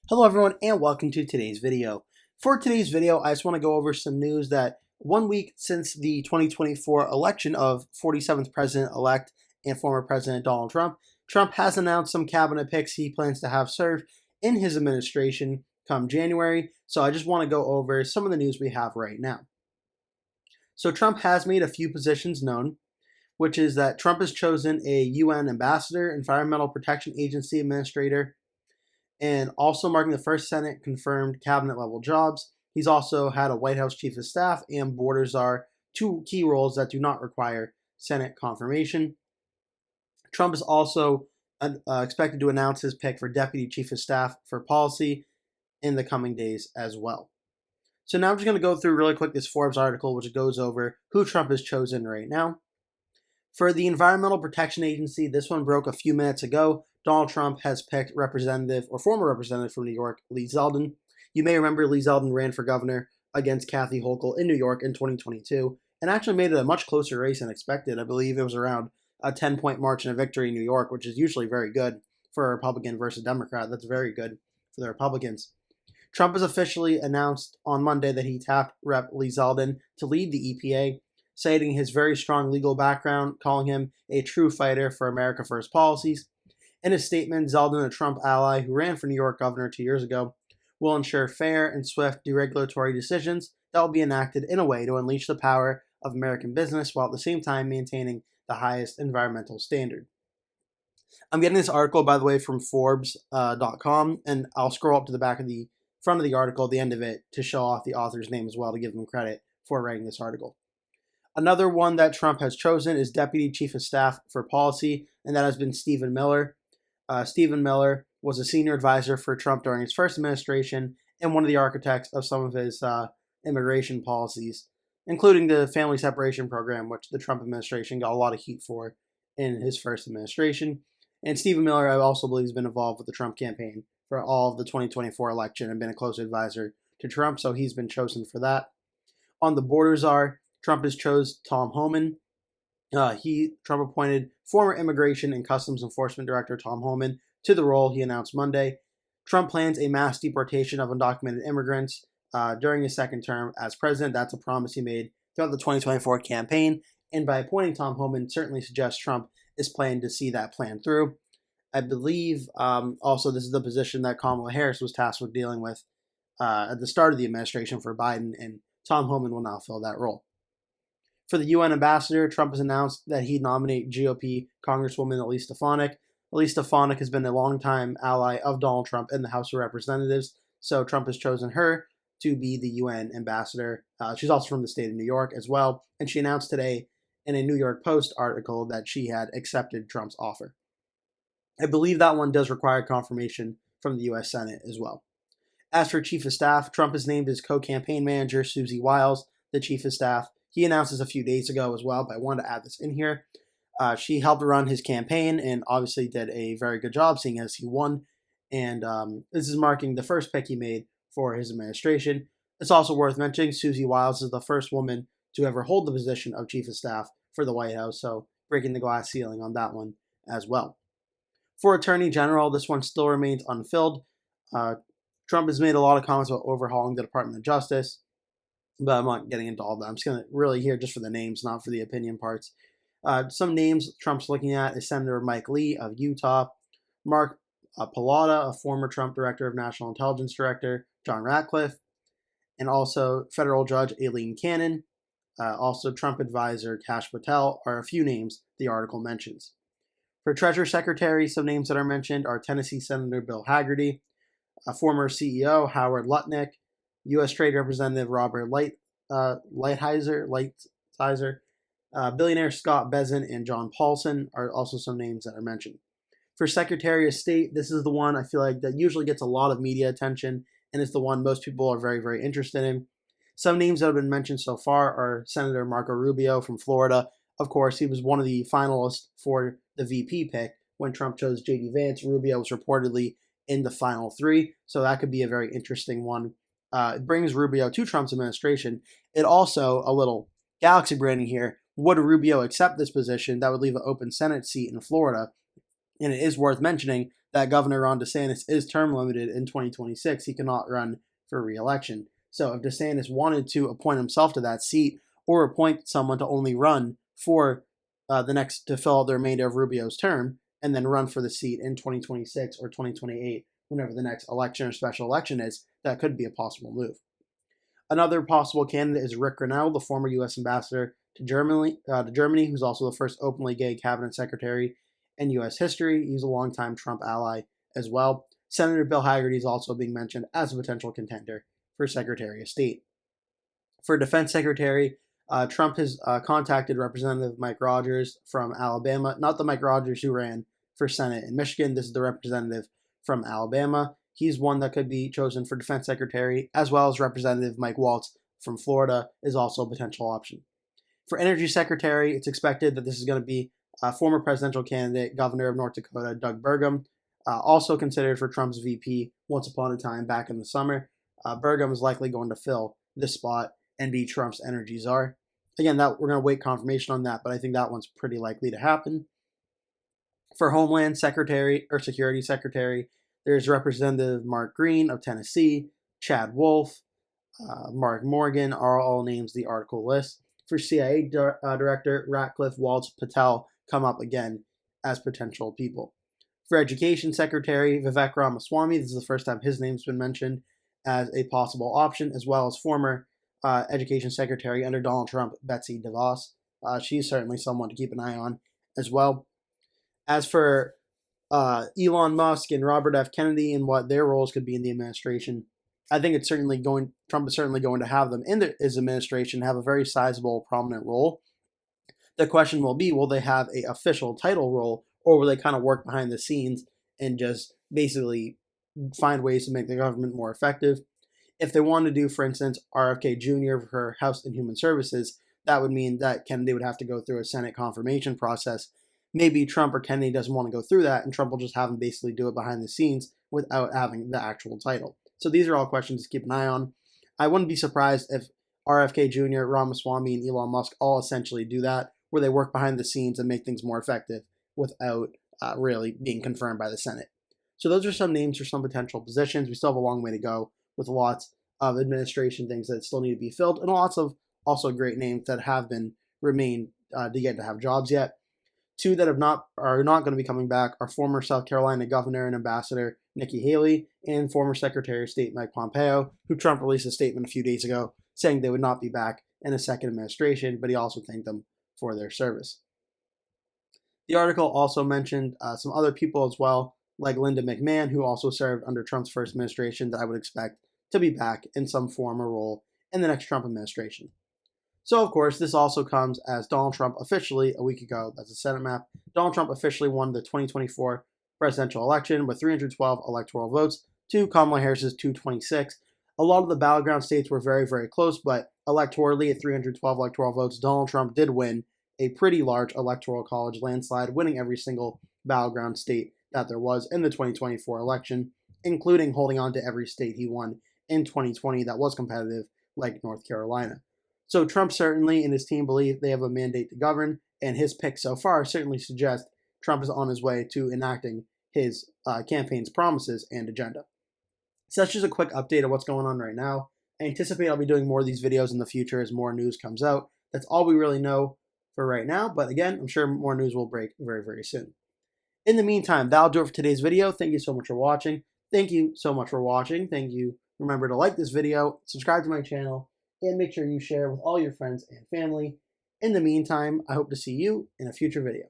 Hello everyone and welcome to today's video. For today's video, I just want to go over some news that 1 week since the 2024 election of 47th President-elect and former President Donald Trump, Trump has announced some cabinet picks he plans to have served in his administration come January. So I just want to go over some of the news we have right now. So Trump has made a few positions known, which is that Trump has chosen a UN ambassador, Environmental Protection Agency administrator, and also marking the first Senate confirmed cabinet level jobs. He's also had a White House chief of staff and border czar, two key roles that do not require Senate confirmation. Trump is also expected to announce his pick for deputy chief of staff for policy in the coming days as well. So now I'm just going to go through really quick this Forbes article, which goes over who Trump has chosen right now. For the Environmental Protection Agency, this one broke a few minutes ago. Donald Trump has picked representative or former representative from New York, Lee Zeldin. You may remember Lee Zeldin ran for governor against Kathy Hochul in New York in 2022 and actually made it a much closer race than expected. I believe it was around a 10-point margin of victory in New York, which is usually very good for a Republican versus Democrat. That's very good for the Republicans. Trump has officially announced on Monday that he tapped Rep. Lee Zeldin to lead the EPA, citing his very strong legal background, calling him a true fighter for America First policies. In his statement, Zeldin, a Trump ally who ran for New York governor 2 years ago, will ensure fair and swift deregulatory decisions that will be enacted in a way to unleash the power of American business while at the same time maintaining the highest environmental standard. I'm getting this article, by the way, from Forbes.com, and I'll scroll up to the back of the front of the article at the end of it to show off the author's name as well to give them credit for writing this article. Another one that Trump has chosen is Deputy Chief of Staff for Policy, and that has been Stephen Miller. Stephen Miller was a senior advisor for Trump during his first administration and one of the architects of some of his immigration policies, including the family separation program, which the Trump administration got a lot of heat for in his first administration. And Stephen Miller, I also believe, has been involved with the Trump campaign for all of the 2024 election and been a close advisor to Trump, so he's been chosen for that. On the border czar, Trump has chose Tom Homan. Trump appointed former Immigration and Customs Enforcement Director Tom Homan to the role he announced Monday. Trump plans a mass deportation of undocumented immigrants during his second term as president. That's a promise he made throughout the 2024 campaign. And by appointing Tom Homan, certainly suggests Trump is planning to see that plan through. I believe also this is the position that Kamala Harris was tasked with dealing with at the start of the administration for Biden, and Tom Homan will now fill that role. For the UN ambassador, Trump has announced that he'd nominate GOP Congresswoman Elise Stefanik. Elise Stefanik has been a longtime ally of Donald Trump in the House of Representatives, so Trump has chosen her to be the UN ambassador. She's also from the state of New York as well, and she announced today in a New York Post article that she had accepted Trump's offer. I believe that one does require confirmation from the U.S. Senate as well. As for Chief of Staff, Trump has named his co-campaign manager, Susie Wiles, the Chief of Staff. He announced this a few days ago as well, but I wanted to add this in here. She helped run his campaign and obviously did a very good job, seeing as he won. And this is marking the first pick he made for his administration. It's also worth mentioning Susie Wiles is the first woman to ever hold the position of Chief of Staff for the White House, so breaking the glass ceiling on that one as well. For Attorney General, this one still remains unfilled. Trump has made a lot of comments about overhauling the Department of Justice, but I'm not getting into all that. I'm just going to really here just for the names, not for the opinion parts. Some names Trump's looking at is Senator Mike Lee of Utah, Mark Pallotta, a former Trump Director of National Intelligence Director, John Ratcliffe, and also federal judge Aileen Cannon, also Trump advisor Kash Patel are a few names the article mentions. For Treasury Secretary, some names that are mentioned are Tennessee Senator Bill Hagerty, a former CEO Howard Lutnick, U.S. Trade Representative Robert Lighthizer, billionaire Scott Bessent, and John Paulson are also some names that are mentioned. For Secretary of State, this is the one I feel like that usually gets a lot of media attention, and it's the one most people are very, very interested in. Some names that have been mentioned so far are Senator Marco Rubio from Florida. Of course, he was one of the finalists for the VP pick when Trump chose J.D. Vance. Rubio was reportedly in the final three, so that could be a very interesting one. It brings Rubio to Trump's administration. It also, a little galaxy branding here, would Rubio accept this position, that would leave an open Senate seat in Florida, And it is worth mentioning that Governor Ron DeSantis is term limited in 2026. He cannot run for re-election. So if DeSantis wanted to appoint himself to that seat or appoint someone to only run for to fill out the remainder of Rubio's term and then run for the seat in 2026 or 2028, whenever the next election or special election is, that could be a possible move. Another possible candidate is Rick Grenell, the former U.S. ambassador to Germany, who's also the first openly gay cabinet secretary in U.S. history. He's a longtime Trump ally as well. Senator Bill Hagerty is also being mentioned as a potential contender for Secretary of State. For Defense Secretary, Trump has contacted Representative Mike Rogers from Alabama, not the Mike Rogers who ran for Senate in Michigan. This is the representative from Alabama. He's one that could be chosen for Defense Secretary, as well as Representative Mike Waltz from Florida is also a potential option. For Energy Secretary, it's expected that this is going to be former presidential candidate, Governor of North Dakota, Doug Burgum, also considered for Trump's VP once upon a time back in the summer. Burgum is likely going to fill this spot and be Trump's energy czar. Again, that we're going to wait confirmation on that, but I think that one's pretty likely to happen. For Homeland Secretary or Security Secretary, there's Representative Mark Green of Tennessee, Chad Wolf, Mark Morgan are all names the article lists. For CIA Director, Ratcliffe Waltz Patel come up again as potential people. For Education Secretary, Vivek Ramaswamy, this is the first time his name's been mentioned as a possible option, as well as former Education Secretary under Donald Trump, Betsy DeVos. She's certainly someone to keep an eye on as well. As for Elon Musk and Robert F. Kennedy and what their roles could be in the administration, I think Trump is certainly going to have them in his administration, have a very sizable, prominent role. The question will be, will they have an official title role, or will they kind of work behind the scenes and just basically find ways to make the government more effective? If they want to do, for instance, RFK Jr. for House and Human Services, that would mean that Kennedy would have to go through a Senate confirmation process. Maybe Trump or Kennedy doesn't want to go through that, and Trump will just have him basically do it behind the scenes without having the actual title. So these are all questions to keep an eye on. I wouldn't be surprised if RFK Jr., Ramaswamy, and Elon Musk all essentially do that, where they work behind the scenes and make things more effective without really being confirmed by the Senate. So those are some names for some potential positions. We still have a long way to go with lots of administration things that still need to be filled, and lots of also great names that have remained to get to have jobs yet. Two that are not going to be coming back are former South Carolina Governor and Ambassador Nikki Haley and former Secretary of State Mike Pompeo, who Trump released a statement a few days ago saying they would not be back in a second administration, but he also thanked them for their service. The article also mentioned some other people as well, like Linda McMahon, who also served under Trump's first administration, that I would expect to be back in some form or role in the next Trump administration. So, of course, this also comes as Donald Trump officially, a week ago, that's a Senate map, Donald Trump officially won the 2024 presidential election with 312 electoral votes to Kamala Harris's 226. A lot of the battleground states were very, very close, but electorally at 312 electoral votes, Donald Trump did win a pretty large electoral college landslide, winning every single battleground state that there was in the 2024 election, including holding on to every state he won in 2020 that was competitive, like North Carolina. So Trump certainly and his team believe they have a mandate to govern, and his pick so far certainly suggests Trump is on his way to enacting his campaign's promises and agenda. So that's just a quick update of what's going on right now. I anticipate I'll be doing more of these videos in the future as more news comes out. That's all we really know for right now, but again, I'm sure more news will break very, very soon. In the meantime, that'll do it for today's video. Thank you so much for watching. Thank you so much for watching. Thank you. Remember to like this video, subscribe to my channel, and make sure you share with all your friends and family. In the meantime, I hope to see you in a future video.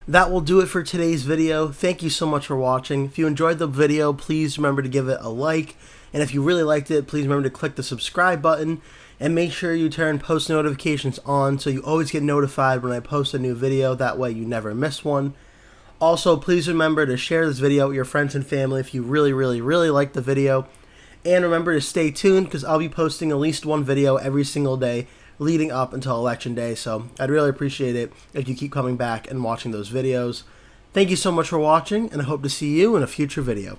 That will do it for today's video. Thank you so much for watching. If you enjoyed the video, please remember to give it a like. And if you really liked it, please remember to click the subscribe button. And make sure you turn post notifications on so you always get notified when I post a new video. That way you never miss one. Also, please remember to share this video with your friends and family if you really, really, really like the video. And remember to stay tuned because I'll be posting at least one video every single day leading up until Election Day. So I'd really appreciate it if you keep coming back and watching those videos. Thank you so much for watching, and I hope to see you in a future video.